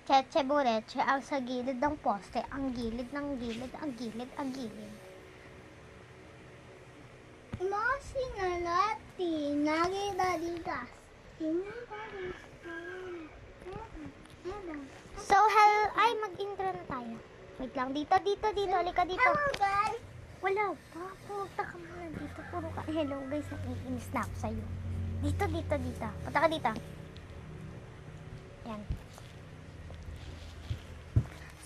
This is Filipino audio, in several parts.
Cheche bureche ang sa gilid ng poste, ang gilid ng gilid, ang gilid, ang gilid. Masi na lati, nagidadigas. So, ay, mag-intro na tayo. Wait lang, dito, halika dito. Hello guys! Wala pa, punta ka muna dito. Puro ka, hello guys, naiinis na ako sa'yo. Dito. Punta ka dito. Yan.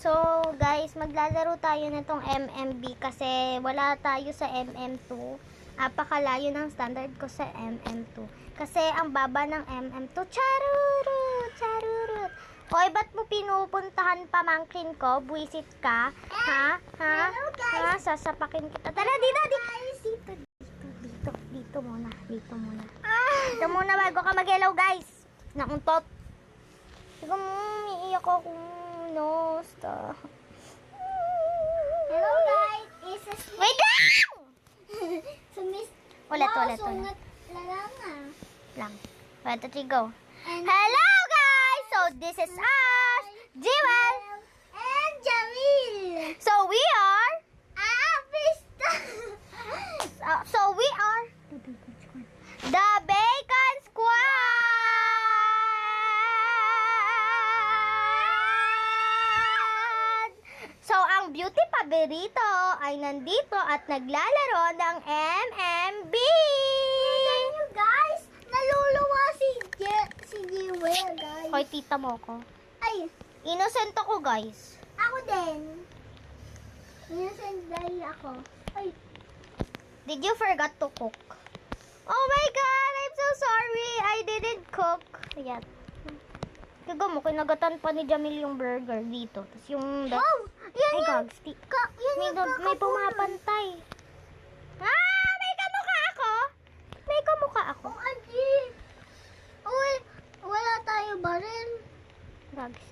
So, guys, maglalaro tayo nitong MMB kasi wala tayo sa MM2. Napakalayo ng standard ko sa MM2. Kasi ang baba ng MM2, charurut. Hoy, ba't mo pinupuntahan pamangkin ko? Buisit ka? Ha? Hello, guys. Sasapakin kita. Tara, dito muna. Dito muna bago ka mag-hello, guys. Nauntot. Sige mo, iiyak ako. No, stop. Hello guys! Isa si... Wait lang! Sumis... Ulit. Sungat lalanga. Lang. 1, 2, 3, go. And... Hello, guys! So, this is us, Jewel. And Jamil! So, we are... Pista! So, we are... The Bacon Squad! So, ang beauty paborito ay nandito at naglalaro ng MMB! Hello guys! Naluluwa si Jewel, guys. Hoy, tita mo ko. Ay, Innocent ako, guys. ako din. Innocent dahil ako. Ay, Did you forgot to cook? Oh my God! I'm so sorry! I didn't cook. Ayan. Tiga mo, kinagatan pa ni Jamil yung burger dito. Tapos yung... wow! Yan Ay, yan! gags. Yan May, yung may pumapantay. May kamukha ako! May kamukha ako. Oh, Adi! Uy, wala tayo ba rin? Gags.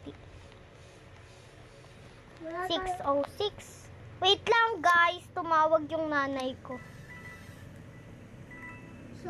Wala tayo. 6:06. Wait lang, guys. Tumawag yung nanay ko. So,